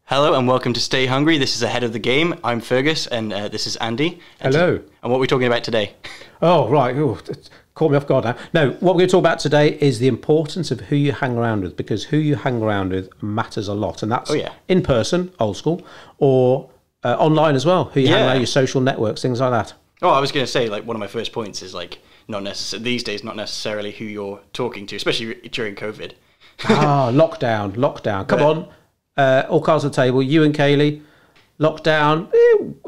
Hello and welcome to Stay Hungry. This is Ahead of the Game. I'm Fergus and this is Andy. Hello. And what are we talking about today? Oh, right. Oh, caught me off guard now. No, what we're going to talk about today is the importance of who you hang around with, because who you hang around with matters a lot. And that's in person, old school, or online as well. Who you hang around, your social networks, things like that. Oh, I was going to say, like, one of my first points is, like, not necessarily these days, not necessarily who you're talking to, especially during COVID. Lockdown. Come on. All cards on the table. You and Kaylee, lockdown.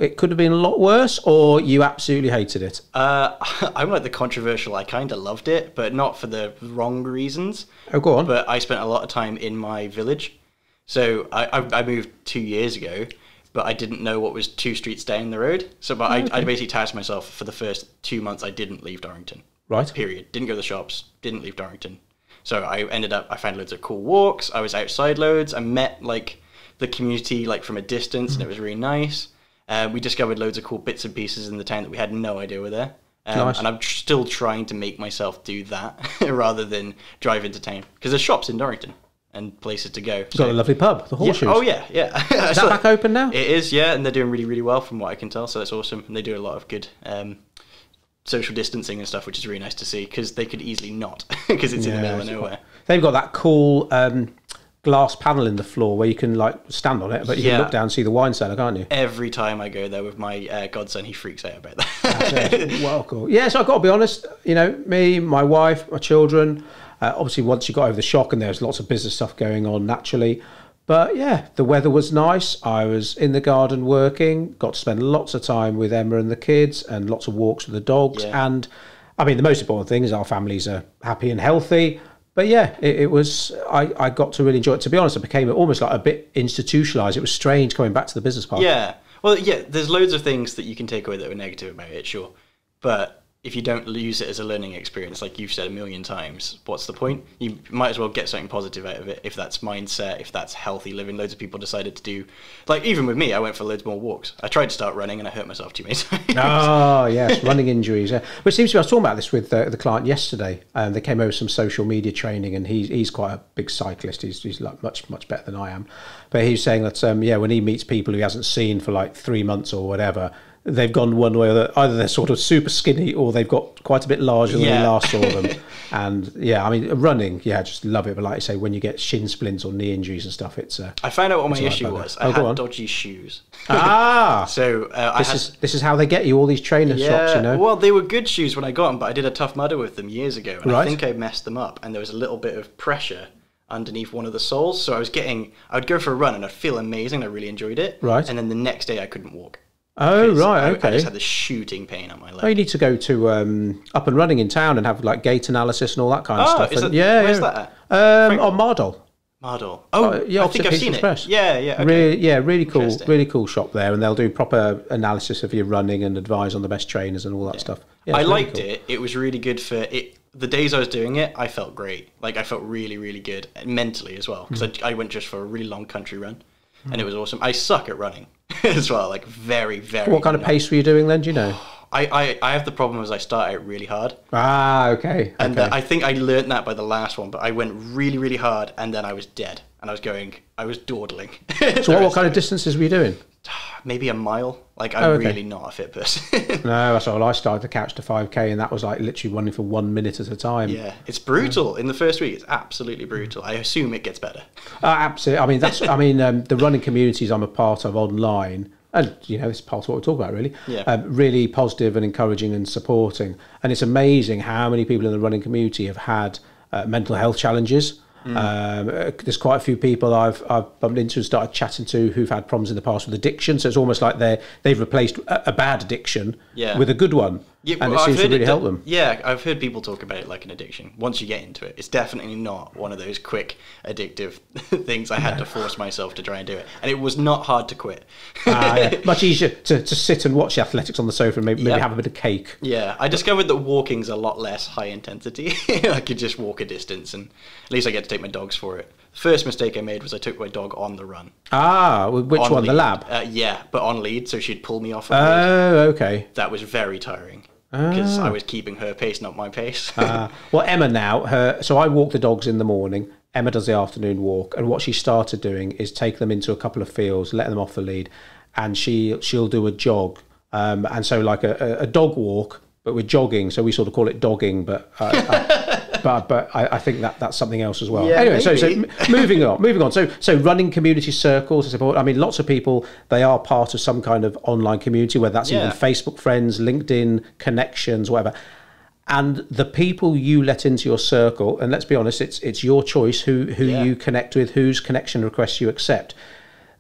It could have been a lot worse, or you absolutely hated it. I'm like the controversial. I kind of loved it, but not for the wrong reasons. Oh, go on. But I spent a lot of time in my village. So I moved 2 years ago, but I didn't know what was 2 streets down the road. So I basically tasked myself for the first 2 months I didn't leave Dorrington. Right. Period. Didn't go to the shops. Didn't leave Dorrington. So I found loads of cool walks. I was outside loads. I met like the community like from a distance, and it was really nice. We discovered loads of cool bits and pieces in the town that we had no idea were there. Nice. And I'm still trying to make myself do that rather than drive into town, because there's shops in Dorrington and places to go. You've got a lovely pub, the Horseshoes. Yeah. Oh yeah. Is that back open now? It is, yeah, and they're doing really, really well from what I can tell. So that's awesome, and they do a lot of good social distancing and stuff, which is really nice to see, because they could easily not, because it's in the middle of nowhere. They've got that cool glass panel in the floor where you can like stand on it, but you can look down and see the wine cellar, can't you? Every time I go there with my godson, he freaks out about that. That's well, cool. Yeah, so I've got to be honest, you know, me, my wife, my children, obviously once you got over the shock, and there's lots of business stuff going on naturally. But yeah, the weather was nice. I was in the garden working, got to spend lots of time with Emma and the kids, and lots of walks with the dogs. Yeah. And I mean, the most important thing is our families are happy and healthy. But yeah, it was, I got to really enjoy it. To be honest, it became almost like a bit institutionalised. It was strange coming back to the business part. Yeah. Well, yeah, there's loads of things that you can take away that were negative about it, sure. But if you don't use it as a learning experience, like you've said a million times, what's the point? You might as well get something positive out of it. If that's mindset, if that's healthy living. Loads of people decided to do, like even with me, I went for loads more walks. I tried to start running and I hurt myself too many times. Oh yes, running injuries. Yeah. But it seems to me, I was talking about this with the client yesterday. They came over some social media training, and he's quite a big cyclist. He's like much better than I am. But he's saying that when he meets people he hasn't seen for like 3 months or whatever, they've gone one way or the other. Either they're sort of super skinny, or they've got quite a bit larger than they last saw them. And yeah, I mean, running, just love it. But like I say, when you get shin splints or knee injuries and stuff, it's. I found out what my issue was. I had dodgy shoes. So this is how they get you, all these trainer shops, you know. Well, they were good shoes when I got them, but I did a Tough Mudder with them years ago, and I think I messed them up, and there was a little bit of pressure underneath one of the soles. So I would go for a run and I'd feel amazing. I really enjoyed it. Right. And then the next day I couldn't walk. Oh, right, okay. I just had this shooting pain on my leg. Oh, you need to go to Up and Running in town and have like gait analysis and all that kind of stuff. Where's that at? On Mardol. Mardol. Oh, yeah, I think I've seen it. Yeah, okay. Really cool shop there, and they'll do proper analysis of your running and advise on the best trainers and all that stuff. Yeah, I liked it. It was really good for it. The days I was doing it, I felt great. Like I felt really, really good mentally as well, because I went just for a really long country run, and it was awesome. I suck at running as well, like very, very. What kind of pace were you doing then? Do you know? I have the problem as I start out really hard. Okay. And I think I learned that by the last one, but I went really, really hard, and then I was dead, and I was dawdling. So what kind of distances were you doing? Maybe a mile. Like I'm really not a fit person. No, that's all. I started the couch to 5K, and that was like literally running for 1 minute at a time. Yeah, it's brutal. In the first week, it's absolutely brutal. I assume it gets better. Absolutely. I mean, the running communities I'm a part of online, and you know, it's part of what we talk about really. Yeah. Really positive and encouraging and supporting. And it's amazing how many people in the running community have had mental health challenges. There's quite a few people I've bumped into and started chatting to who've had problems in the past with addiction. So it's almost like they've replaced a bad addiction with a good one. Yeah, and it seems to really help them. Yeah, I've heard people talk about it like an addiction. Once you get into it, it's definitely not one of those quick addictive things. I had to force myself to try and do it, and it was not hard to quit. Much easier to sit and watch the athletics on the sofa and maybe have a bit of cake. Yeah, I discovered that walking's a lot less high intensity. I could just walk a distance, and at least I get to take my dogs for it. The first mistake I made was I took my dog on the run. Which one? The lab? Yeah, but on lead, so she'd pull me off. Okay. That was very tiring. Because I was keeping her pace, not my pace. Well, Emma now, so I walk the dogs in the morning. Emma does the afternoon walk, and what she started doing is take them into a couple of fields, letting them off the lead, and she'll do a jog. And so like a dog walk, but we're jogging, so we sort of call it dogging, but I think that's something else as well. Yeah, anyway, so maybe. moving on. So running community circles to support. I mean, lots of people, they are part of some kind of online community, whether that's even Facebook friends, LinkedIn connections, whatever. And the people you let into your circle, and let's be honest, it's your choice who you connect with, whose connection requests you accept.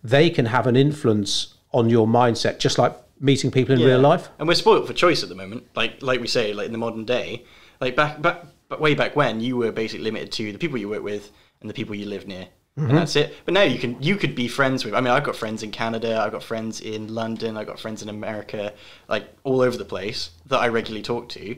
They can have an influence on your mindset, just like meeting people in real life. And we're spoiled for choice at the moment. Like we say, like in the modern day, like way back when, you were basically limited to the people you work with and the people you live near. And that's it. But now you could be friends with, I mean, I've got friends in Canada, I've got friends in London, I've got friends in America, like all over the place that I regularly talk to,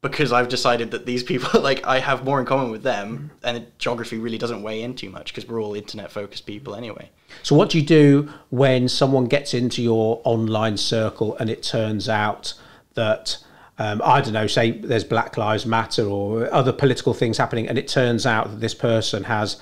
because I've decided that these people, like, I have more in common with them, and geography really doesn't weigh in too much because we're all internet-focused people anyway. So what do you do when someone gets into your online circle and it turns out that, I don't know, say there's Black Lives Matter or other political things happening, and it turns out that this person has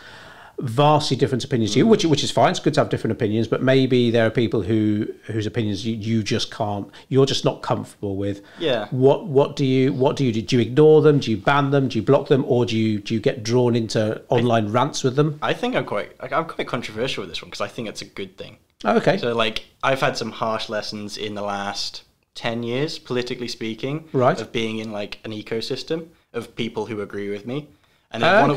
vastly different opinions to you, which is fine. It's good to have different opinions, but maybe there are people whose opinions you just can't, you're just not comfortable with. Yeah. What do you do? Do you ignore them? Do you ban them? Do you block them? Or do you get drawn into online rants with them? I think I'm quite controversial with this one because I think it's a good thing. Oh, okay. So like I've had some harsh lessons in the last 10 years, politically speaking, right, of being in like an ecosystem of people who agree with me. And then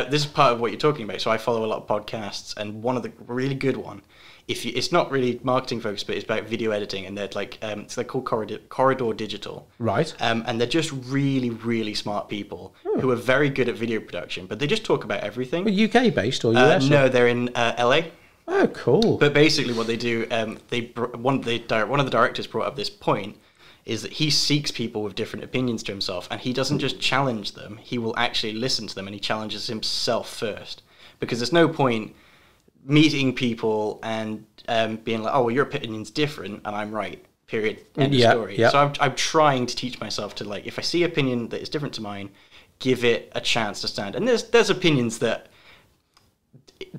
this is part of what you're talking about. So I follow a lot of podcasts, and one of the really good one, it's not really marketing focused, but it's about video editing, and they're like they're called Corridor Digital, right? And they're just really, really smart people who are very good at video production, but they just talk about everything. But UK based or US? No, they're in LA. Oh, cool. But basically, what they do, one of the directors brought up this point, is that he seeks people with different opinions to himself, and he doesn't just challenge them, he will actually listen to them, and he challenges himself first. Because there's no point meeting people and being like, oh, well, your opinion's different, and I'm right, period, end of story. Yeah. So I'm trying to teach myself to, like, if I see opinion that is different to mine, give it a chance to stand. And there's opinions that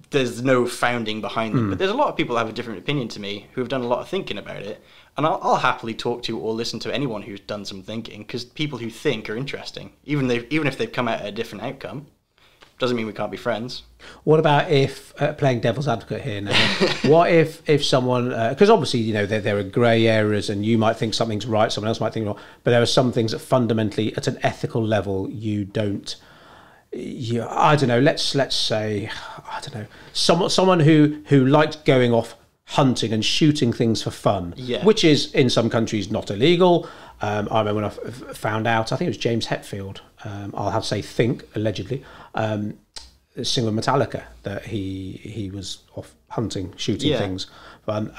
there's no founding behind them, but there's a lot of people that have a different opinion to me who have done a lot of thinking about it, and I'll happily talk to or listen to anyone who's done some thinking, because people who think are interesting, even if they've come out at a different outcome. Doesn't mean we can't be friends. What about if, playing devil's advocate here now, what if someone, because obviously, you know, there are grey areas and you might think something's right, someone else might think wrong, but there are some things that fundamentally at an ethical level I don't know, let's say, I don't know, someone who likes going off hunting and shooting things for fun, which is in some countries not illegal. I remember when I found out, I think it was James Hetfield, I'll have to say allegedly, singer of Metallica, that he was off hunting, shooting things fun.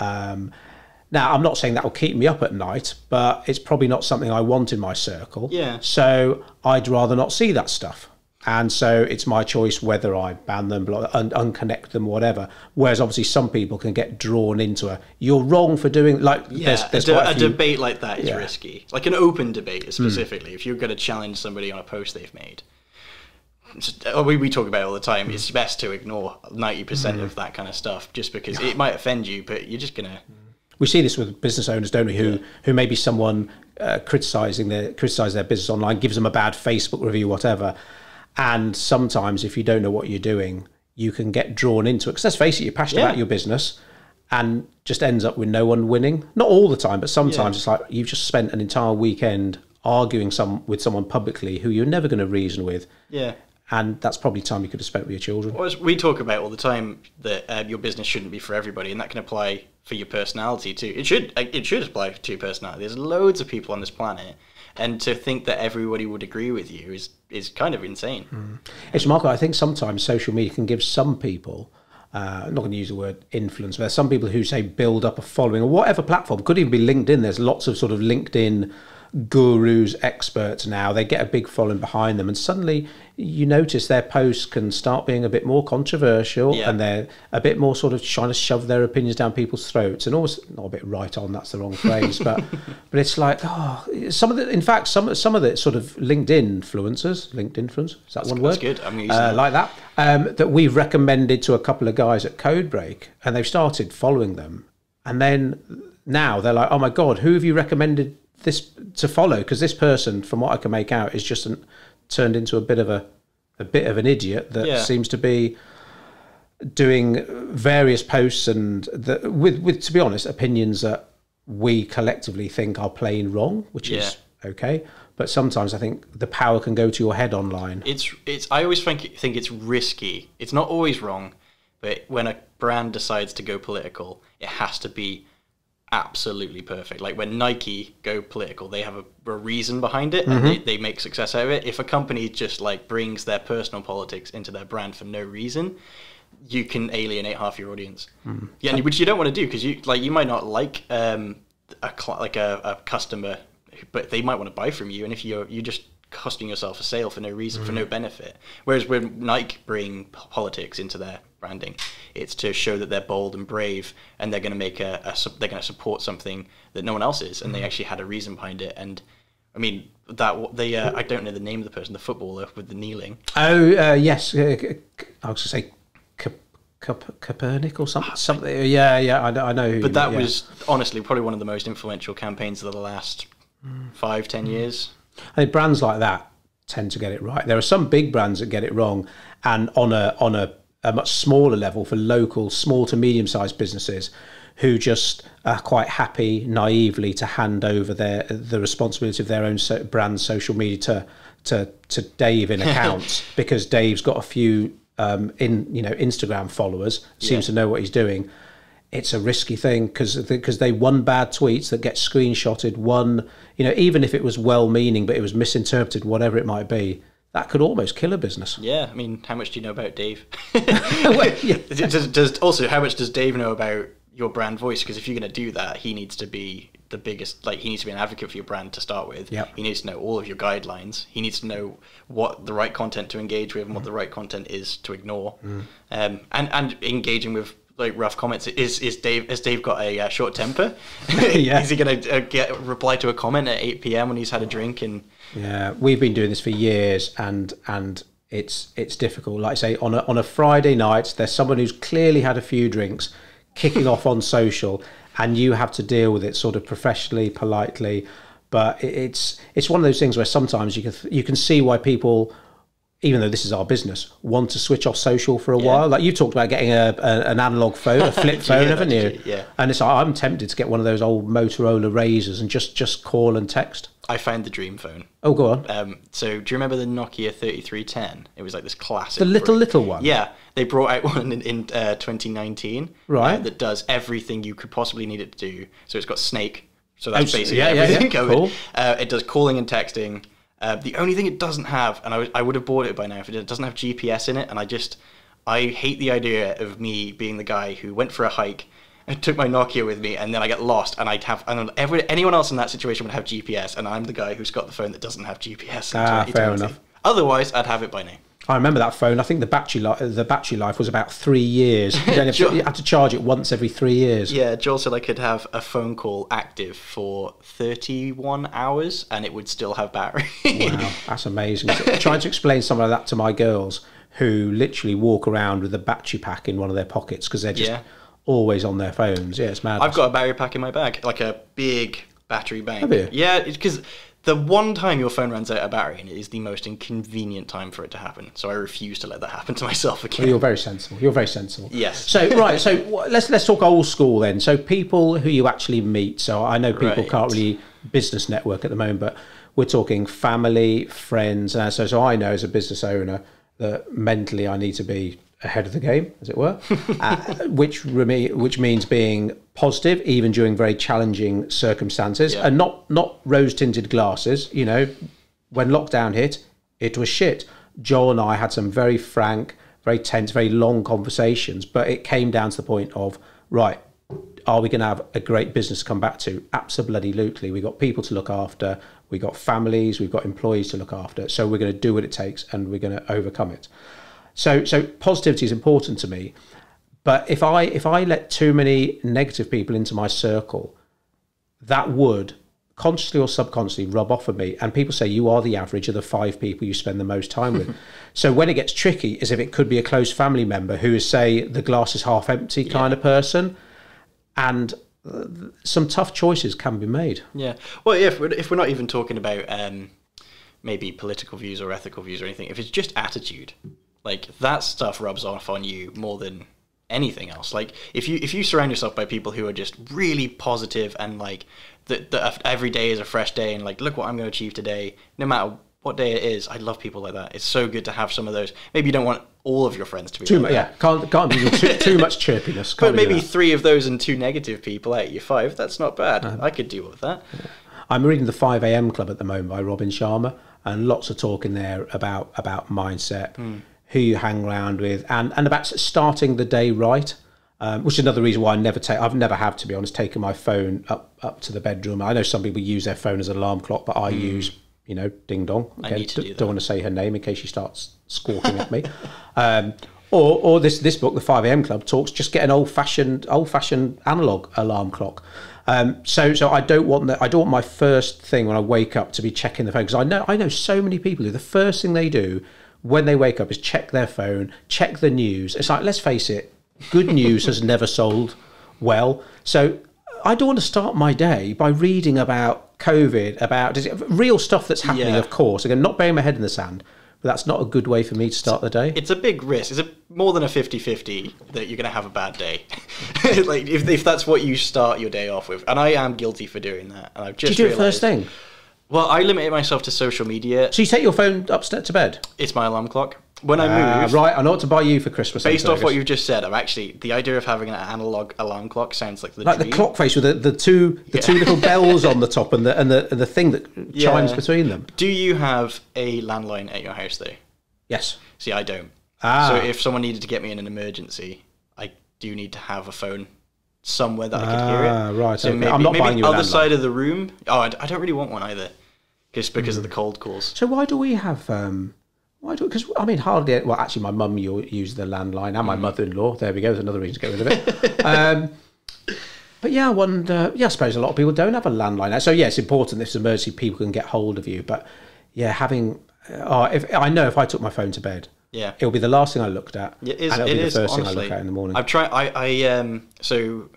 Now, I'm not saying that will keep me up at night, but it's probably not something I want in my circle. Yeah. So I'd rather not see that stuff. And so it's my choice whether I ban them, unconnect them, whatever. Whereas obviously some people can get drawn into you're wrong for doing, like, there's a debate like that is risky. Like an open debate specifically, if you're going to challenge somebody on a post they've made. We talk about it all the time. It's best to ignore 90% of that kind of stuff, just because it might offend you, but you're just going to... We see this with business owners, don't we? Who maybe someone criticize their business online, gives them a bad Facebook review, whatever. And sometimes if you don't know what you're doing, you can get drawn into it. Because let's face it, you're passionate about your business and just ends up with no one winning. Not all the time, but sometimes it's like you've just spent an entire weekend arguing with someone publicly who you're never going to reason with. Yeah. And that's probably time you could have spent with your children. Well, we talk about all the time that your business shouldn't be for everybody, and that can apply for your personality too. It should apply to your personality. There's loads of people on this planet, and to think that everybody would agree with you is kind of insane. It's remarkable. I think sometimes social media can give some people, I'm not going to use the word influence, but there's some people who say build up a following, or whatever platform, could even be LinkedIn. There's lots of sort of LinkedIn gurus, experts now. They get a big following behind them, and suddenly you notice their posts can start being a bit more controversial, and they're a bit more sort of trying to shove their opinions down people's throats, and always not a bit right on. That's the wrong phrase, but it's like some of the sort of LinkedIn influencers, is that one word? That's good. I'm using that. Like that. That we've recommended to a couple of guys at Codebreak, and they've started following them, and then now they're like, oh my god, who have you recommended this to follow? Because this person, from what I can make out, is just turned into a bit of an idiot that seems to be doing various posts and with to be honest, opinions that we collectively think are plain wrong, which is okay. But sometimes I think the power can go to your head online. I always think it's risky. It's not always wrong, but when a brand decides to go political, it has to be absolutely perfect. Like when Nike go political, they have a reason behind it, and they make success out of it. If a company just like brings their personal politics into their brand for no reason, you can alienate half your audience. Yeah, which you don't want to do, because you might not like a customer, but they might want to buy from you, and if you're just costing yourself a sale for no reason, for no benefit. Whereas when Nike bring politics into their branding, it's to show that they're bold and brave, and they're going to they're going to support something that no one else is, and they actually had a reason behind it. And I mean I don't know the name of the person, the footballer with the kneeling. Oh yes, I was going to say Copernic or something. Yeah, I know. But that was honestly probably one of the most influential campaigns of the last 5-10 years. I think brands like that tend to get it right. There are some big brands that get it wrong, and on a much smaller level for local, small to medium-sized businesses who just are quite happy naively to hand over the responsibility of their own brand social media to Dave in accounts because Dave's got a few Instagram followers, seems to know what he's doing. It's a risky thing because they one bad tweets that get screenshotted, even if it was well-meaning but it was misinterpreted, whatever it might be, that could almost kill a business. Yeah, I mean, how much do you know about Dave? Well, yeah. Also, how much does Dave know about your brand voice? Because if you're going to do that, he needs to be the biggest, he needs to be an advocate for your brand to start with. Yep. He needs to know all of your guidelines. He needs to know what the right content to engage with and what the right content is to ignore. And engaging with rough comments. Has Dave got a short temper? Yeah. Is he going to reply to a comment at 8 p.m. when he's had a drink? And yeah, we've been doing this for years, and it's difficult. Like I say, on a Friday night, there's someone who's clearly had a few drinks, kicking off on social, and you have to deal with it sort of professionally, politely. But it's one of those things where sometimes you can see why people, even though this is our business, want to switch off social for a while. Like you talked about getting an analog phone, a flip phone, haven't you? Yeah. And it's I'm tempted to get one of those old Motorola Razors and just call and text. I found the dream phone. Oh, go on. So do you remember the Nokia 3310? It was like this classic. The little one? Yeah. They brought out one in 2019. Right. That does everything you could possibly need it to do. So it's got Snake. So that's basically everything covered. Cool. It does calling and texting. The only thing it doesn't have, and I would have bought it by now if it doesn't have GPS in it, and I hate the idea of me being the guy who went for a hike and took my Nokia with me, and then I get lost, and anyone else in that situation would have GPS, and I'm the guy who's got the phone that doesn't have GPS. Fair enough. Otherwise, I'd have it by now. I remember that phone. I think the battery life was about 3 years. You had to charge it once every 3 years. Yeah, Joel said I could have a phone call active for 31 hours and it would still have battery. Wow, that's amazing. Trying to explain something like that to my girls who literally walk around with a battery pack in one of their pockets because they're just always on their phones. Yeah, it's mad. I've got a battery pack in my bag, like a big battery bank. Have you? Yeah, because the one time your phone runs out of battery, and it is the most inconvenient time for it to happen. So I refuse to let that happen to myself again. Well, you're very sensible. You're very sensible. Yes. So let's talk old school then. So people who you actually meet. So I know people can't really business network at the moment, but we're talking family, friends. So I know as a business owner that mentally I need to be ahead of the game, as it were, which means being positive even during very challenging circumstances, and not rose-tinted glasses. You know, when lockdown hit, it was shit. Joel and I had some very frank, very tense, very long conversations, but it came down to the point of, right, are we going to have a great business to come back to? Absolutely. We've got people to look after. we've got families, we've got employees to look after. So we're going to do what it takes, and we're going to overcome it. So positivity is important to me. But if I let too many negative people into my circle, that would consciously or subconsciously rub off of me. And people say you are the average of the 5 people you spend the most time with. So when it gets tricky is if it could be a close family member who is, say, the glass is half empty kind of person. And some tough choices can be made. Yeah. Well, if we're not even talking about maybe political views or ethical views or anything, if it's just attitude, like that stuff rubs off on you more than anything else. Like if you surround yourself by people who are just really positive and like that every day is a fresh day and like, look what I'm going to achieve today, no matter what day it is. I love people like that. It's so good to have some of those. Maybe you don't want all of your friends to be too like much. that. Yeah, can't be too much chirpiness. But maybe 3 of those and 2 negative people out of your 5. That's not bad. I could deal with that. Yeah. I'm reading the 5 a.m. Club at the moment by Robin Sharma, and lots of talk in there about mindset, who you hang around with, and about starting the day right. Which is another reason why I've never have, to be honest, taken my phone up to the bedroom. I know some people use their phone as an alarm clock, but I use, ding dong. I need to do that. Don't want to say her name in case she starts squawking at me. Or this book, the 5 a.m. Club, talks just get an old fashioned analog alarm clock. So I don't want my first thing when I wake up to be checking the phone, because I know so many people who the first thing they do when they wake up is check their phone, check the news. It's like, let's face it, good news has never sold well. So I don't want to start my day by reading about COVID, about real stuff that's happening, of course. Again, not burying my head in the sand, but that's not a good way for me to start the day. It's a big risk. It's more than a 50-50 that you're going to have a bad day. Like if that's what you start your day off with. And I am guilty for doing that. And I've just do you do it first thing? Well, I limited myself to social media. So you take your phone upstairs to bed? It's my alarm clock. When I move... Right, I know what to buy you for Christmas. Based off what you've just said, the idea of having an analog alarm clock sounds like the dream. The clock face with the two little bells on the top and the thing that chimes between them. Do you have a landline at your house, though? Yes. See, I don't. So if someone needed to get me in an emergency, I do need to have a phone somewhere that I could hear it. Right, so okay. maybe, I'm not buying you a other landline. Side of the room. Oh, I don't really want one either, just because of the cold calls. So why do we have... Because hardly. Well, actually, my mum used the landline, and my mother-in-law. There we go. There's another reason to get rid of it. But yeah, I wonder. Yeah, I suppose a lot of people don't have a landline. So yeah, it's important if it's an emergency, people can get hold of you. But yeah, having. If I took my phone to bed, it'll be the last thing I looked at, and it'll be the first thing I look at in the morning. I've tried. So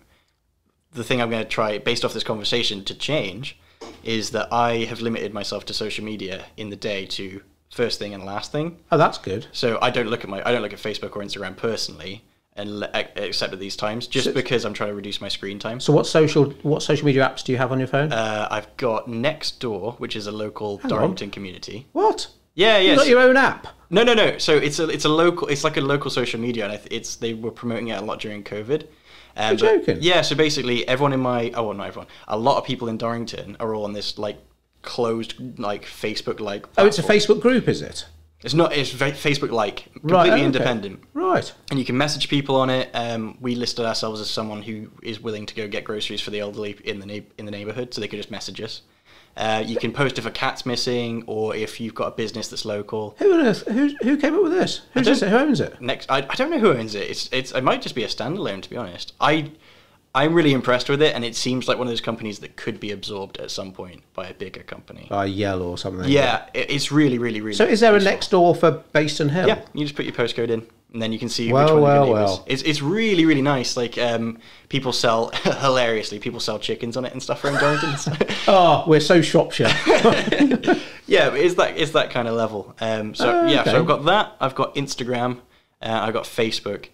the thing I'm going to try, based off this conversation, to change, is that I have limited myself to social media in the day to first thing and last thing. Oh, that's good. So I don't look at Facebook or Instagram personally, except at these times, because I'm trying to reduce my screen time. So what social media apps do you have on your phone? I've got Nextdoor, which is a local Darlington community. What? Yeah, yes. You've got your own app? No. So it's like a local social media, and they were promoting it a lot during COVID. You're joking? Yeah. So basically, not everyone. A lot of people in Darlington are all on this like closed Facebook platform. Oh, it's a Facebook group, is it? It's not. It's Facebook completely independent. Right. And you can message people on it. We listed ourselves as someone who is willing to go get groceries for the elderly in the neighbourhood, so they could just message us. You can post if a cat's missing or if you've got a business that's local. Who on earth? Who came up with this? Who owns it? I don't know who owns it. It might just be a standalone, to be honest. I'm really impressed with it, and it seems like one of those companies that could be absorbed at some point by a bigger company. By Yell or something. Yeah, it's really, really, really. So is there a Nextdoor for Basin Hill? Yeah, you just put your postcode in, and then you can see which one of your neighbours. It's really, really nice. Like people sell people sell chickens on it and stuff around Darlington. Oh, we're so Shropshire. Yeah, it's that kind of level. So I've got that. I've got Instagram. I've got Facebook.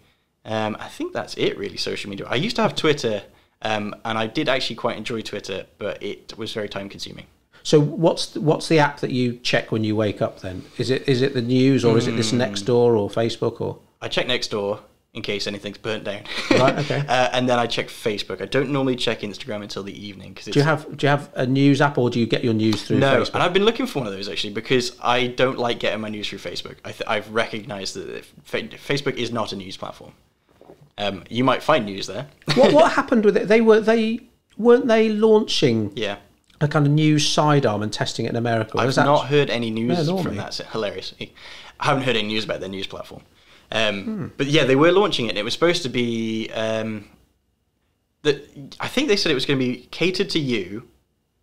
I think that's it, really, social media. I used to have Twitter, and I did actually quite enjoy Twitter, but it was very time-consuming. So what's the app that you check when you wake up then? Is it the news, or is it this Nextdoor or Facebook? Or I check Nextdoor in case anything's burnt down. Right, okay. And then I check Facebook. I don't normally check Instagram until the evening. Do you have a news app, or do you get your news through Facebook? And I've been looking for one of those, actually, because I don't like getting my news through Facebook. I've recognised that Facebook is not a news platform. You might find news there. What happened with it? Weren't they launching? Yeah. a kind of new sidearm and testing it in America? I've not heard any news No, from that. It's hilarious. I haven't heard any news about their news platform. But yeah, they were launching it, and it was supposed to be... I think they said it was going to be catered to you,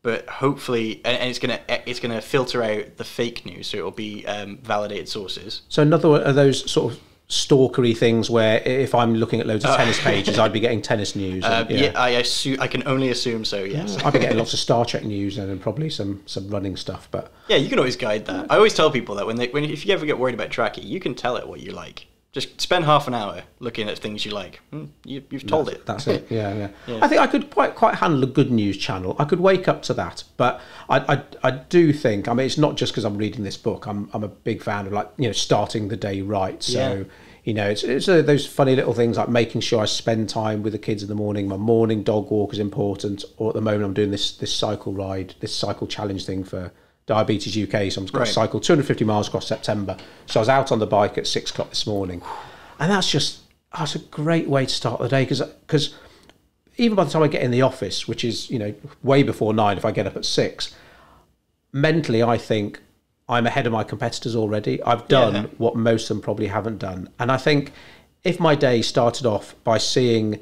but hopefully... And it's gonna filter out the fake news, so it'll be validated sources. So another one of those sort of stalkery things where if I'm looking at loads of tennis pages, I'd be getting tennis news. Yeah, I can only assume so, yes. I'd be getting lots of Star Trek news and probably some running stuff. But yeah, you can always guide that. I always tell people that if you ever get worried about tracking, you can tell it what you like. Just spend half an hour looking at things you like. You've told it. That's it. Yeah. I think I could quite handle a good news channel. I could wake up to that, but I do think. I mean, it's not just because I'm reading this book. I'm a big fan of starting the day right. So it's those funny little things like making sure I spend time with the kids in the morning. My morning dog walk is important. Or at the moment, I'm doing this cycle ride, this cycle challenge thing for Diabetes UK, so I'm going to cycle 250 miles across September. So I was out on the bike at 6 o'clock this morning, and that's a great way to start the day, because even by the time I get in the office, which is way before 9 if I get up at 6, mentally I think I'm ahead of my competitors already. I've done what most of them probably haven't done, and I think if my day started off by seeing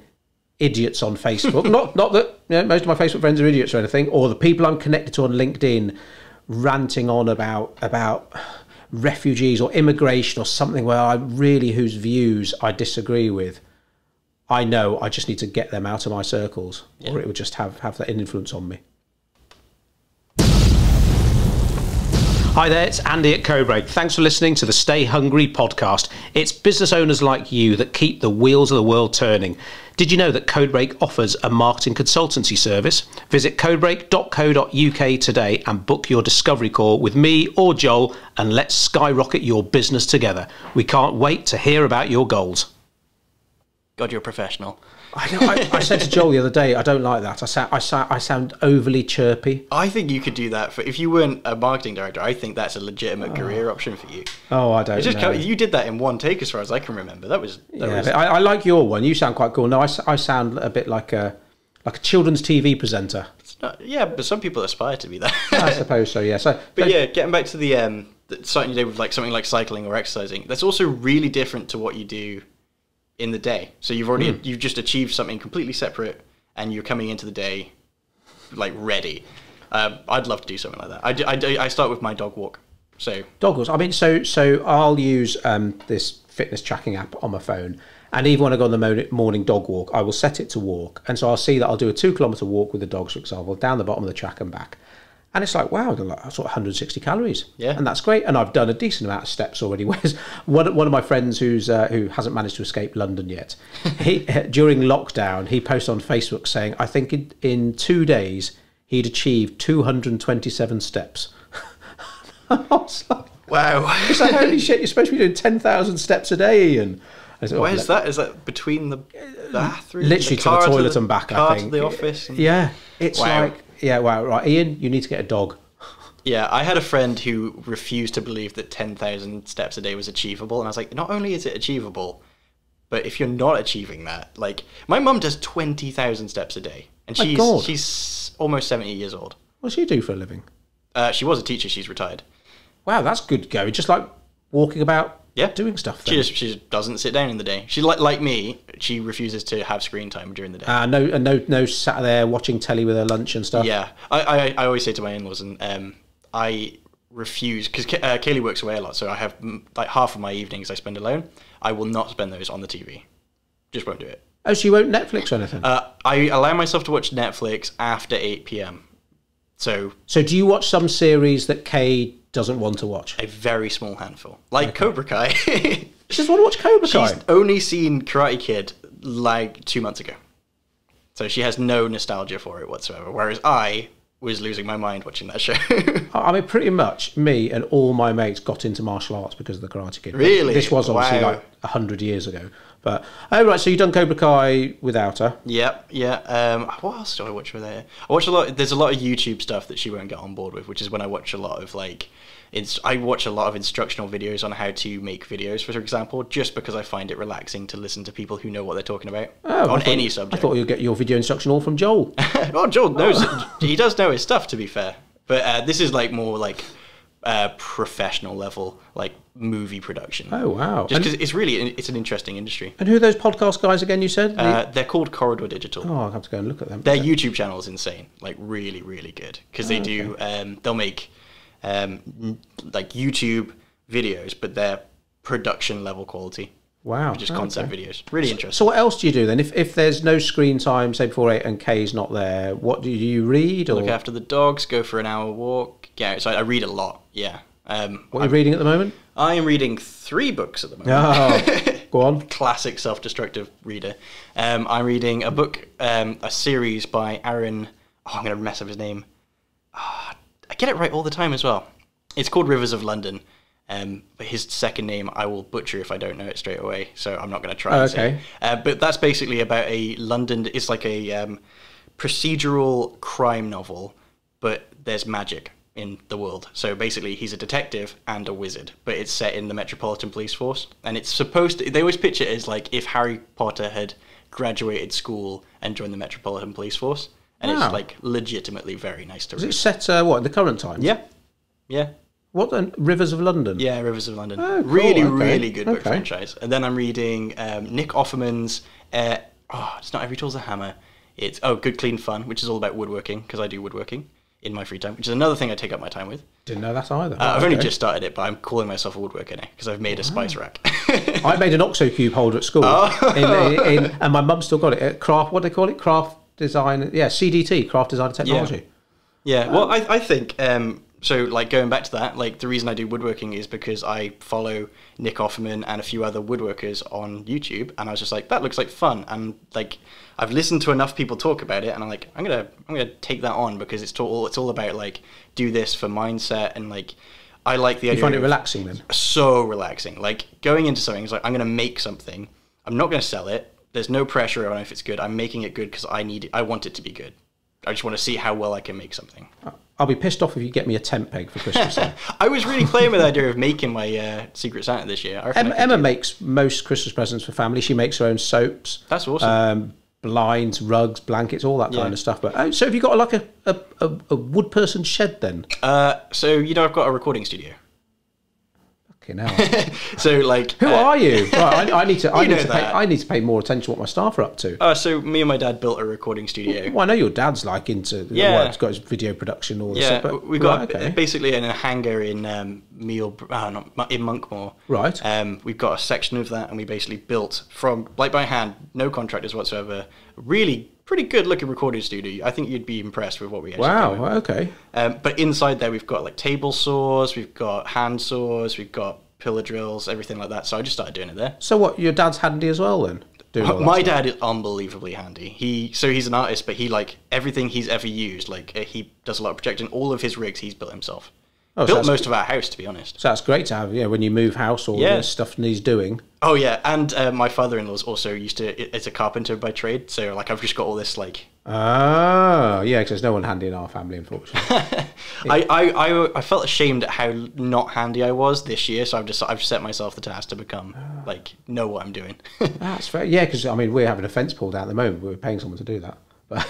idiots on Facebook, not that most of my Facebook friends are idiots or anything, or the people I'm connected to on LinkedIn ranting on about refugees or immigration or something whose views I disagree with, I know I just need to get them out of my circles, or it would just have that influence on me. Hi there, it's Andy at Cobra. Thanks for listening to the Stay Hungry podcast. It's business owners like you that keep the wheels of the world turning. Did you know that Codebreak offers a marketing consultancy service? Visit codebreak.co.uk today and book your discovery call with me or Joel, and let's skyrocket your business together. We can't wait to hear about your goals. God, you're a professional. I said to Joel the other day, I don't like that. I sound overly chirpy. I think you could do that if you weren't a marketing director. I think that's a legitimate career option for you. Oh, I don't know. You did that in one take, as far as I can remember. I like your one. You sound quite cool. No, I sound a bit like a children's TV presenter. It's not, but some people aspire to be that. I suppose so. Yeah. Getting back to the starting your day with something like cycling or exercising. That's also really different to what you do in the day. So you've just achieved something completely separate, and you're coming into the day ready. I'd love to do something like that. I start with my dog walk. So dog walks. I mean, so I'll use this fitness tracking app on my phone, and even when I go on the morning dog walk, I will set it to walk, and so I'll see that I'll do a 2-kilometre walk with the dogs, for example, down the bottom of the track and back. And it's like, wow, that's 160 calories. Yeah. And that's great. And I've done a decent amount of steps already. Whereas one of my friends who hasn't managed to escape London yet, during lockdown, he posted on Facebook saying, I think in 2 days, he'd achieved 227 steps. I was like, wow. It's like, holy shit, you're supposed to be doing 10,000 steps a day, Ian. Where is that? Is that between the bathroom? Literally to the toilet and back, I think. To the office? Yeah. It's like... Yeah, wow, right. Ian, you need to get a dog. Yeah, I had a friend who refused to believe that 10,000 steps a day was achievable. And I was like, not only is it achievable, but if you're not achieving that, my mum does 20,000 steps a day. And she's almost 70 years old. What does she do for a living? She was a teacher, she's retired. Wow, that's good going. Just walking about doing stuff then. She just doesn't sit down in the day. She like me, she refuses to have screen time during the day. No sat there watching telly with her lunch and stuff. Yeah, I always say to my in-laws, and I refuse, because Kaylee works away a lot, so I have half of my evenings I spend alone. I will not spend those on the TV. Just won't do it. Oh, so you won't Netflix or anything? I allow myself to watch Netflix after 8 p.m. So do you watch some series that Kay doesn't want to watch? A very small handful. Cobra Kai. She doesn't want to watch Cobra Kai? She's only seen Karate Kid 2 months ago. So she has no nostalgia for it whatsoever. Whereas I was losing my mind watching that show. I mean, pretty much me and all my mates got into martial arts because of the Karate Kid. Really? This was obviously 100 years ago. But oh right, so you've done Cobra Kai without her. Yeah. What else do I watch with her? I watch a lot. There's a lot of YouTube stuff that she won't get on board with, which is when I watch a lot of like. I watch a lot of instructional videos on how to make videos, for example, just because I find it relaxing to listen to people who know what they're talking about on any subject. I thought you'd get your video instruction all from Joel. Oh, Joel knows. He does know his stuff, to be fair. But this is like more like professional level, like movie production. Oh wow! Just because it's an interesting industry. And who are those podcast guys again? You said they're called Corridor Digital. Oh, I'll have to go and look at them. Their YouTube channel is insane, like really, really good because they do. They'll make like YouTube videos, but they're production level quality. Wow. Just concept videos. Really interesting. So what else do you do then? If there's no screen time, say before 8 and K's not there, what do you read? Or look after the dogs, go for an hour walk, get outside. I read a lot, yeah. What are you reading at the moment? I am reading 3 books at the moment. Oh, go on. Classic self-destructive reader. I'm reading a book, a series by Aaron... Oh, I'm going to mess up his name. I get it right all the time as well. It's called Rivers of London. But his second name I will butcher if I don't know it straight away, so I'm not going to try and say it. But that's basically about a London... It's like a procedural crime novel, but there's magic in the world. So basically he's a detective and a wizard, but it's set in the Metropolitan Police Force. And it's supposed to... They always pitch it as like if Harry Potter had graduated school and joined the Metropolitan Police Force. And it's like legitimately very nice to read. Is it set, what, in the current times? Yeah. Yeah. What then? Rivers of London? Yeah, Rivers of London. Oh, cool. Really good book franchise. And then I'm reading Nick Offerman's, it's not Every Tool's a Hammer. It's, Good Clean Fun, which is all about woodworking, because I do woodworking in my free time, which is another thing I take up my time with. Didn't know that either. I've only just started it, but I'm calling myself a woodworker now, because I've made a spice rack. I made an Oxo Cube holder at school, and my mum still got it. Craft, what do they call it? Craft design, CDT, craft design and technology. Yeah. Well, I think so. Like going back to that, like the reason I do woodworking is because I follow Nick Offerman and a few other woodworkers on YouTube, and I was just like, that looks like fun, and like I've listened to enough people talk about it, and I'm like, I'm gonna take that on because it's all about like do this for mindset and like. I like the idea. You find it relaxing then? So relaxing. Like going into something is like I'm gonna make something. I'm not gonna sell it. There's no pressure on if it's good. I'm making it good because I want it to be good. I just want to see how well I can make something. I'll be pissed off if you get me a tent peg for Christmas. I was really playing with the idea of making my Secret Santa this year. Emma makes most Christmas presents for family. She makes her own soaps. That's awesome. Blinds, rugs, blankets, all that kind of stuff. But so have you got like a wood person shed then? So I've got a recording studio. Now. So like who are you? Right, I need to pay more attention to what my staff are up to. So me and my dad built a recording studio. Well, I know your dad's like into he's got his video production all the stuff. But, we've got basically in a hangar in in Monkmore. Right. We've got a section of that, and we basically built from like by hand, no contractors whatsoever. Really pretty good looking recording studio. I think you'd be impressed with what we actually Wow, okay. But inside there we've got like table saws, we've got hand saws, we've got pillar drills, everything like that. So I just started doing it there. So what, your dad's handy as well then? My dad is unbelievably handy. He's an artist, but he like everything he's ever used, like he does a lot of projecting. All of his rigs he's built himself. Built most of our house, to be honest. So that's great to have, when you move house, all the stuff he's doing. Oh yeah, and my father-in-law's also is a carpenter by trade, so like I've just got all this like. Oh yeah, because there's no one handy in our family, unfortunately. I felt ashamed at how not handy I was this year, so I've set myself the task to become know what I'm doing. That's fair. Yeah, because I mean we're having a fence pulled out at the moment. We're paying someone to do that. But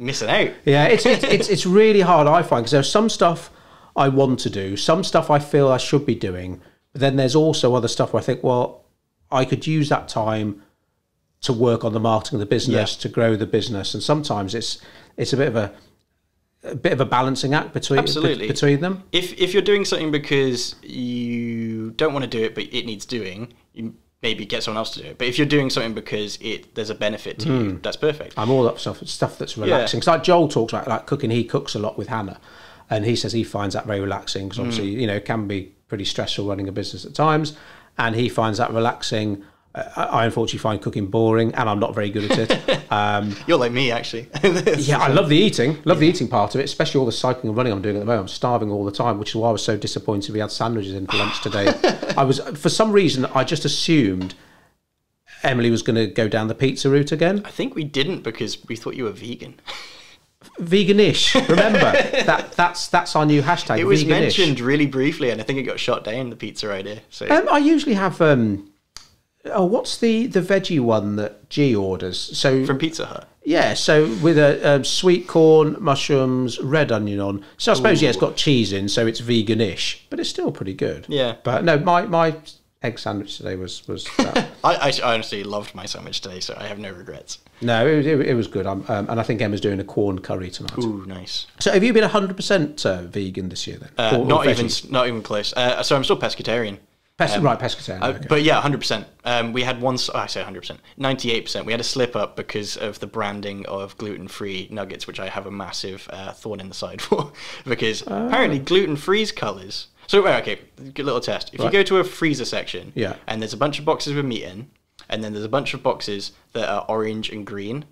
missing out. Yeah, it's really hard. I find because there's some stuff I want to do, some stuff I feel I should be doing, but then there's also other stuff where I think, well, I could use that time to work on the marketing of the business, to grow the business, and sometimes it's a bit of a balancing act between them. If you're doing something because you don't want to do it, but it needs doing, you maybe get someone else to do it. But if you're doing something because there's a benefit to you, that's perfect. I'm all up for stuff that's relaxing. Because like Joel talks about like cooking, he cooks a lot with Hannah. And he says he finds that very relaxing because obviously, it can be pretty stressful running a business at times. And he finds that relaxing. I unfortunately find cooking boring, and I'm not very good at it. You're like me, actually. Yeah, I love the eating. Love the eating part of it, especially all the cycling and running I'm doing at the moment. I'm starving all the time, which is why I was so disappointed we had sandwiches in for lunch today. For some reason, I just assumed Emily was going to go down the pizza route again. I think we didn't because we thought you were vegan. Veganish. Remember, that's our new hashtag. It was veganish. mentioned really briefly, and I think it got shot down, the pizza idea. So I usually have... what's the veggie one that G orders? So from Pizza Hut. Yeah, so with a sweet corn, mushrooms, red onion on. So I suppose, yeah, it's got cheese in, so it's veganish, but it's still pretty good. Yeah. But no, my egg sandwich today was that. I honestly loved my sandwich today, so I have no regrets. No, it was good. And I think Emma's doing a corn curry tonight. Ooh, nice. So have you been 100% vegan this year then? Or not even close. So I'm still pescatarian. Right, pescatarian. Okay. But yeah, 100%. We had one. I say 100%. 98%. We had a slip up because of the branding of gluten-free nuggets, which I have a massive thorn in the side for, because apparently gluten-free's colours. So okay, good little test. If you go to a freezer section, and there's a bunch of boxes with meat in, and then there's a bunch of boxes that are orange and green,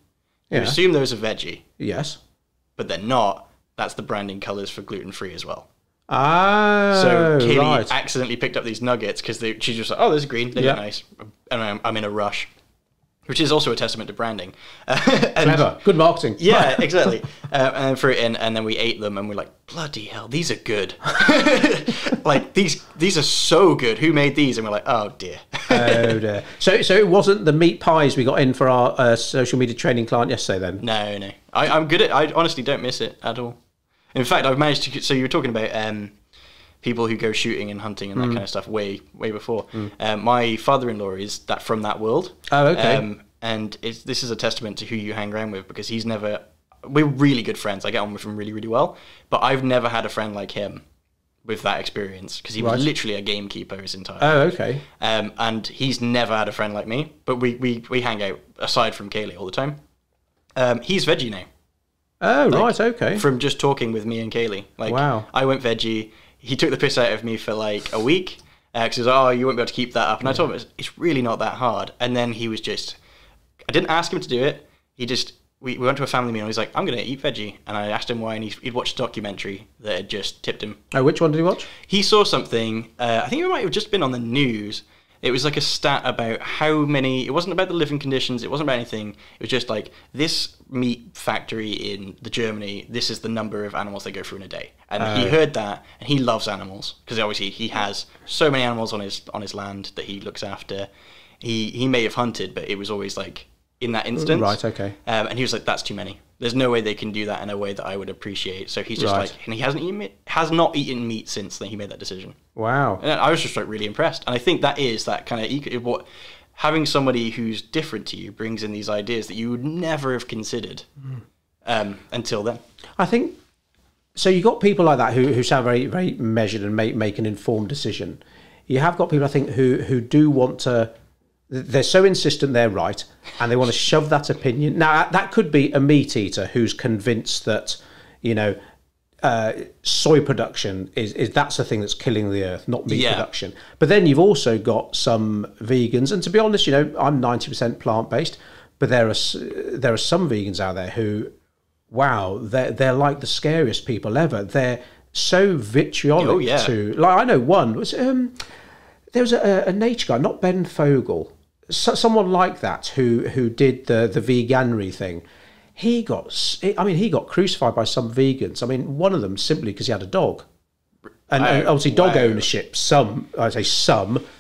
you assume those are veggie. Yes. But they're not. That's the branding colours for gluten-free as well. Oh, so Kaylee accidentally picked up these nuggets because she's just like, oh, this is green, they look nice, and I'm in a rush, which is also a testament to branding. Clever, good marketing. Yeah, exactly. And threw it in, and then we ate them, and we're like, bloody hell, these are good. Like these are so good. Who made these? And we're like, oh dear. Oh dear. So it wasn't the meat pies we got in for our social media training client yesterday then? No. I'm good at. I honestly don't miss it at all. In fact, I've managed to... So you were talking about people who go shooting and hunting and that kind of stuff way before. My father-in-law is from that world. Oh, okay. And this is a testament to who you hang around with, because he's never... We're really good friends. I get on with him really, really well. But I've never had a friend like him with that experience, because he was literally a gamekeeper his entire life. Oh, okay. And he's never had a friend like me. But we hang out, aside from Kaylee, all the time. He's veggie now. Oh, right, okay. From just talking with me and Kaylee. Like, wow. I went veggie. He took the piss out of me for like a week. Because he was like, oh, you won't be able to keep that up. And I told him, it's really not that hard. And then he was just... I didn't ask him to do it. He just... We went to a family meal and he's like, I'm going to eat veggie. And I asked him why, and he'd watched a documentary that had just tipped him. Oh, which one did he watch? He saw something, I think it might have just been on the news. It was like a stat about how many... It wasn't about the living conditions. It wasn't about anything. It was just like, this meat factory in Germany, this is the number of animals they go through in a day. And he heard that, and he loves animals, because obviously he has so many animals on his land that he looks after. He may have hunted, but it was always like in that instance. Right, okay. And he was like, that's too many. There's no way they can do that in a way that I would appreciate. So he's just like, and he has not eaten meat since then he made that decision. Wow. And I was just like really impressed. And I think that is that kind of what having somebody who's different to you brings in these ideas that you would never have considered until then. I think so. You got people like that who sound very, very measured and make an informed decision. You have got people, I think, who do want to. They're so insistent they're right, and they want to shove that opinion. Now, that could be a meat eater who's convinced that, soy production is that's the thing that's killing the earth, not meat production. But then you've also got some vegans, and to be honest, I'm 90% plant-based, but there are some vegans out there who, wow, they're like the scariest people ever. They're so vitriolic to, like, I know one was there was a nature guy, not Ben Fogle. Someone like that who did the veganery thing. He got crucified by some vegans. I mean, one of them simply because he had a dog, and obviously dog ownership. Some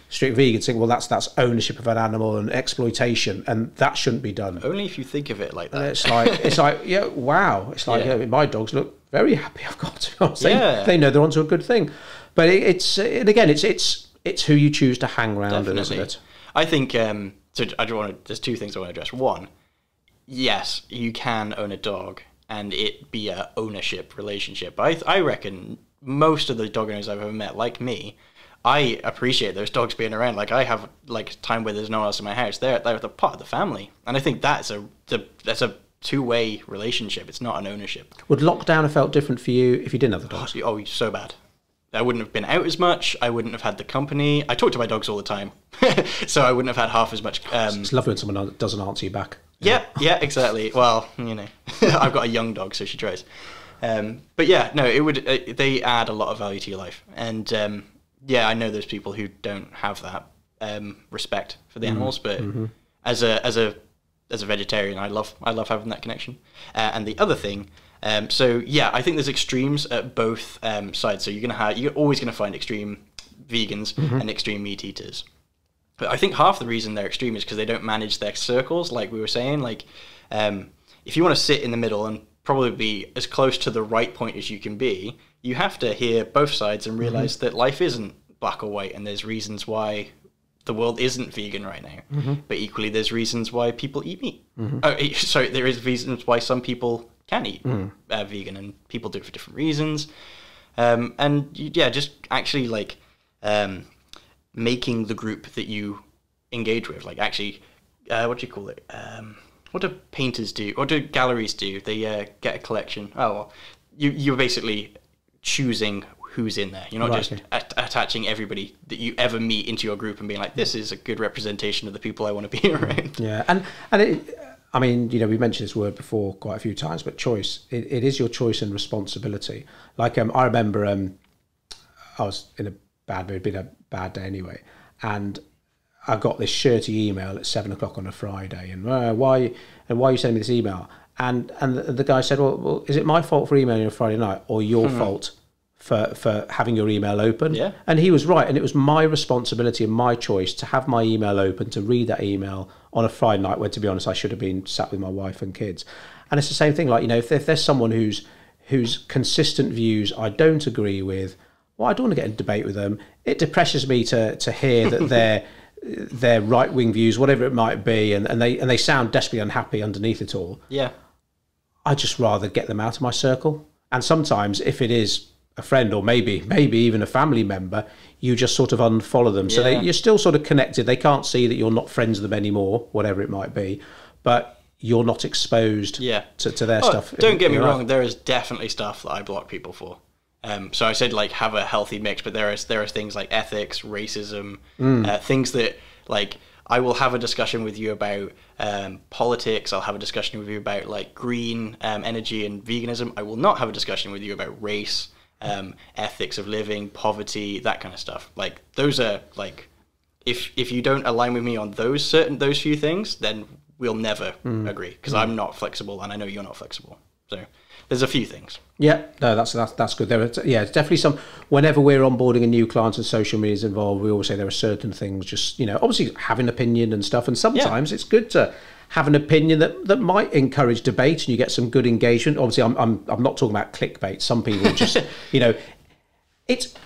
strict vegans think, well, that's ownership of an animal and exploitation, and that shouldn't be done. Only if you think of it like that. And it's like yeah, wow. It's like my dogs look very happy. I've got to be honest. They know they're onto a good thing, but it's who you choose to hang around with, isn't it? I think, there's two things I want to address. One, yes, you can own a dog and it be a ownership relationship. I reckon most of the dog owners I've ever met, like me, I appreciate those dogs being around. Like, I have like time where there's no one else in my house. They're the part of the family. And I think that's a two-way relationship. It's not an ownership. Would lockdown have felt different for you if you didn't have the dogs? Oh, so bad. I wouldn't have been out as much. I wouldn't have had the company. I talk to my dogs all the time, so I wouldn't have had half as much. It's lovely when someone doesn't answer you back. Yeah, exactly. Well, I've got a young dog, so she tries. But yeah, no, it would. They add a lot of value to your life, and I know there's people who don't have that respect for the animals, but as a vegetarian, I love having that connection. And the other thing. I think there's extremes at both sides. So you're always gonna find extreme vegans and extreme meat eaters. But I think half the reason they're extreme is because they don't manage their circles, like we were saying. Like, if you want to sit in the middle and probably be as close to the right point as you can be, you have to hear both sides and realize that life isn't black or white, and there's reasons why the world isn't vegan right now. But equally, there's reasons why people eat meat. There is reasons why some people can eat vegan, and people do it for different reasons. Just actually like making the group that you engage with, like actually, what do you call it? What do painters do? What do galleries do? They get a collection. Oh, well, you're basically choosing who's in there. You're not just attaching everybody that you ever meet into your group and being like, this is a good representation of the people I want to be around. Yeah, and it, I mean, we mentioned this word before quite a few times, but choice. It is your choice and responsibility. Like I remember, I was in a bad mood, been a bad day anyway, and I got this shirty email at 7 o'clock on a Friday, and why are you sending me this email? And the guy said, well, is it my fault for emailing you on Friday night, or your fault for having your email open? Yeah. And he was right, and it was my responsibility and my choice to have my email open, to read that email on a Friday night, where, to be honest, I should have been sat with my wife and kids. And it's the same thing, like, if there's someone whose consistent views I don't agree with, well, I don't want to get in a debate with them. It depresses me to hear that their right-wing views, whatever it might be, and they sound desperately unhappy underneath it all. Yeah. I'd just rather get them out of my circle. And sometimes, if it is a friend or maybe even a family member, you just sort of unfollow them. So you're still sort of connected. They can't see that you're not friends with them anymore, whatever it might be, but you're not exposed to their stuff. Don't get me wrong, there is definitely stuff that I block people for. So I said, like, have a healthy mix, but there are things like ethics, racism, things that, like, I will have a discussion with you about politics. I'll have a discussion with you about, like, green energy and veganism. I will not have a discussion with you about race, ethics of living, poverty, that kind of stuff. Like, those are, like, if you don't align with me on those few things, then we'll never agree, because I'm not flexible, and I know you're not flexible. So there's a few things. Yeah, no, that's good. It's definitely some. Whenever we're onboarding a new client and social media is involved, we always say there are certain things. Just obviously have an opinion and stuff, and sometimes it's good to have an opinion that might encourage debate, and you get some good engagement. Obviously, I'm not talking about clickbait. Some people just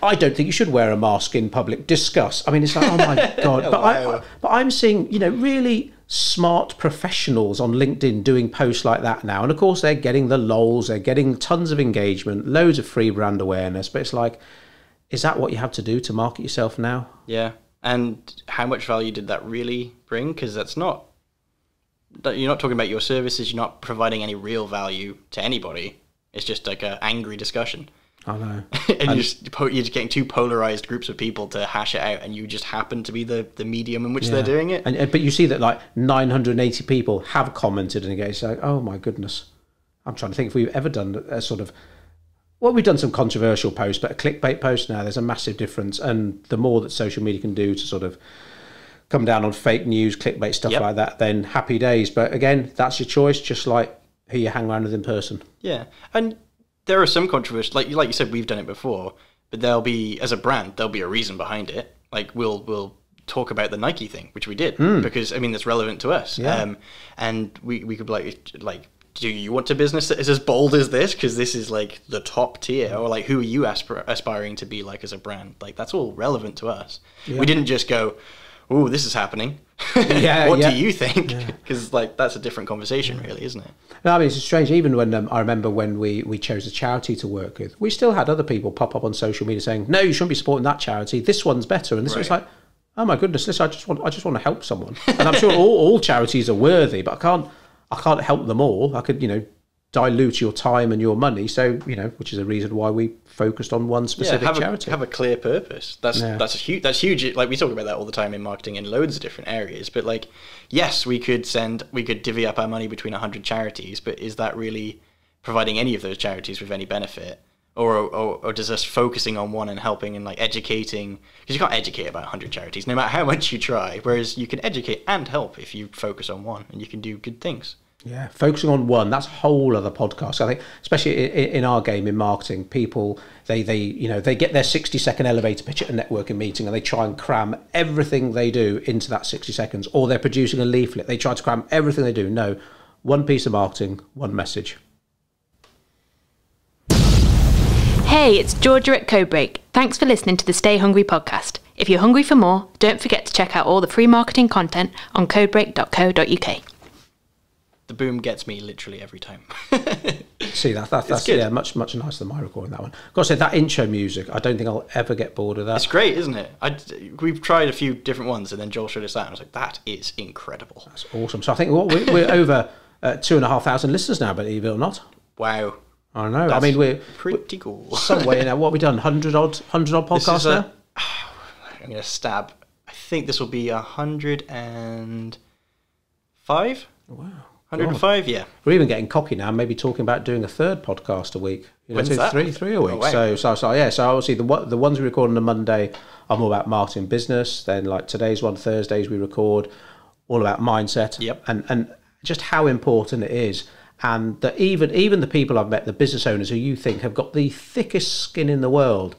I don't think you should wear a mask in public. Discuss. I mean, it's like, oh my god. But I'm seeing really smart professionals on LinkedIn doing posts like that now, and of course they're getting the lols, they're getting tons of engagement, loads of free brand awareness. But it's like, is that what you have to do to market yourself now? Yeah, and how much value did that really bring? Because you're not talking about your services. You're not providing any real value to anybody. It's just like an angry discussion. I know. and you're just getting two polarized groups of people to hash it out, and you just happen to be the medium in which they're doing it. But you see that like 980 people have commented, and it's like, oh my goodness. I'm trying to think if we've ever done a sort of... Well, we've done some controversial posts, but a clickbait post now, there's a massive difference. And the more that social media can do to sort of come down on fake news, clickbait, stuff like that, then happy days. But again, that's your choice, just like who you hang around with in person. Yeah, and there are some controversies, like you said, we've done it before, but there'll be, as a brand, there'll be a reason behind it. Like we'll talk about the Nike thing, which we did, because I mean that's relevant to us. Yeah. And we could be like, do you want a business that is as bold as this? Because this is like the top tier, or like who are you aspiring to be like as a brand? Like that's all relevant to us. Yeah. We didn't just go, oh, this is happening. What do you think? Because like that's a different conversation, really, isn't it? No, I mean it's strange. Even when I remember when we chose a charity to work with, we still had other people pop up on social media saying, "No, you shouldn't be supporting that charity. This one's better." And this was like, "Oh my goodness, listen, I just want to help someone." And I'm sure all charities are worthy, but I can't help them all. I could dilute your time and your money. So, you know, which is a reason why we focused on one specific charity. Have a clear purpose. That's huge. Like, we talk about that all the time in marketing in loads of different areas. But like, yes, we could divvy up our money between 100 charities, but is that really providing any of those charities with any benefit? Or does us focusing on one and helping and like educating, because you can't educate about 100 charities no matter how much you try, whereas you can educate and help if you focus on one, and you can do good things. Yeah, focusing on one, that's a whole other podcast. I think, especially in our game in marketing, people, they get their 60-second elevator pitch at a networking meeting and they try and cram everything they do into that 60 seconds, or they're producing a leaflet. They try to cram everything they do. No, one piece of marketing, one message. Hey, it's Georgia at Codebreak. Thanks for listening to the Stay Hungry podcast. If you're hungry for more, don't forget to check out all the free marketing content on codebreak.co.uk. The boom gets me literally every time. See, that's yeah, much nicer than my recording, that one. Got to say, that intro music, I don't think I'll ever get bored of that. It's great, isn't it? We've tried a few different ones, and then Joel showed us that, and I was like, that is incredible. That's awesome. So I think we're over 2,500 listeners now, believe it or not. Wow. I don't know. I mean, we're pretty cool. Somewhere now. What have we done? 100 odd podcasts now? I'm going to stab. I think this will be 105. Wow. 105, yeah. We're even getting cocky now. Maybe talking about doing a third podcast a week. When's that? Three a week. Oh, wow. So obviously the ones we record on a Monday are more about marketing, business. Then like today's one, Thursdays we record all about mindset. Yep. And just how important it is. And that even the people I've met, the business owners who you think have got the thickest skin in the world,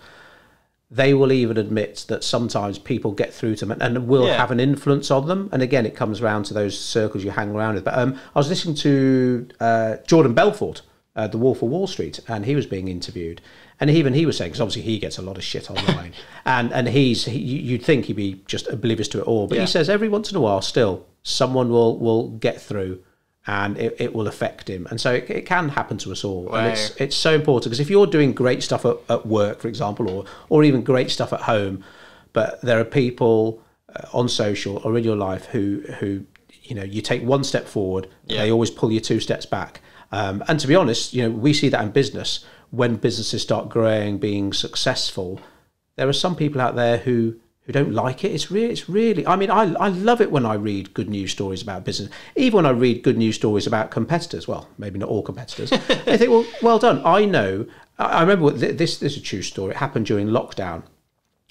they will even admit that sometimes people get through to them and will have an influence on them. And again, it comes around to those circles you hang around with. But I was listening to Jordan Belfort, The Wolf of Wall Street, and he was being interviewed. And even he was saying, because obviously he gets a lot of shit online, and you'd think he'd be just oblivious to it all. But he says every once in a while, still, someone will get through, and it will affect him. And so it can happen to us all. Wow. And it's so important, because if you're doing great stuff at work, for example, or even great stuff at home, but there are people on social or in your life who you take one step forward, they always pull you 2 steps back. And to be honest, we see that in business. When businesses start growing, being successful, there are some people out there who don't like it. It's really. I mean, I love it when I read good news stories about business. Even when I read good news stories about competitors. Well, maybe not all competitors. I think, well done. I know. I remember this is a true story. It happened during lockdown.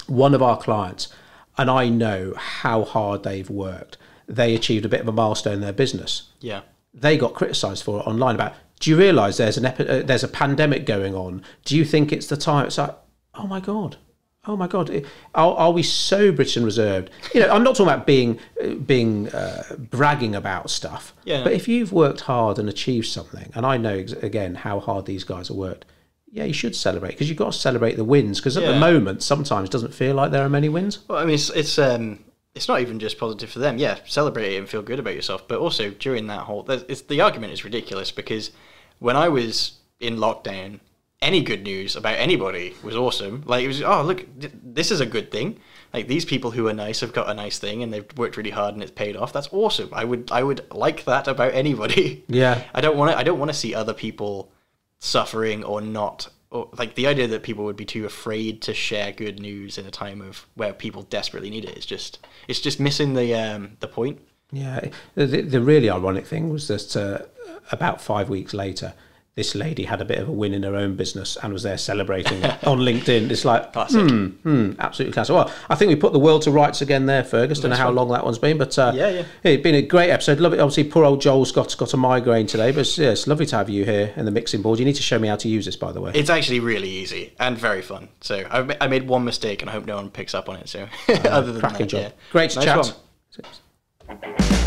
One of our clients, and I know how hard they've worked. They achieved a bit of a milestone in their business. Yeah. They got criticised for it online about. Do you realise there's a pandemic going on? Do you think it's the time? It's like, oh my God. Are we so British and reserved? I'm not talking about being bragging about stuff. Yeah. But if you've worked hard and achieved something, and I know again how hard these guys have worked, you should celebrate, because you've got to celebrate the wins. Because at the moment, sometimes it doesn't feel like there are many wins. Well, I mean, it's not even just positive for them. Yeah, celebrate it and feel good about yourself. But also during that whole, the argument is ridiculous, because when I was in lockdown, any good news about anybody was awesome. Like, it was, oh, look, this is a good thing. Like, these people who are nice have got a nice thing and they've worked really hard and it's paid off. That's awesome. I would like that about anybody. Yeah. I don't want to see other people suffering or not. Or, like, the idea that people would be too afraid to share good news in a time of where people desperately need it is just missing the point. Yeah. The really ironic thing was that about 5 weeks later, this lady had a bit of a win in her own business and was there celebrating it on LinkedIn. It's like, absolutely classic. Well, I think we put the world to rights again there, Fergus. Don't know how long that one's been, but it's been a great episode. Love it. Obviously, poor old Joel's got a migraine today, but it's lovely to have you here in the mixing board. You need to show me how to use this, by the way. It's actually really easy and very fun. So I made one mistake and I hope no one picks up on it. So other than cracking that, job. Great to chat. One.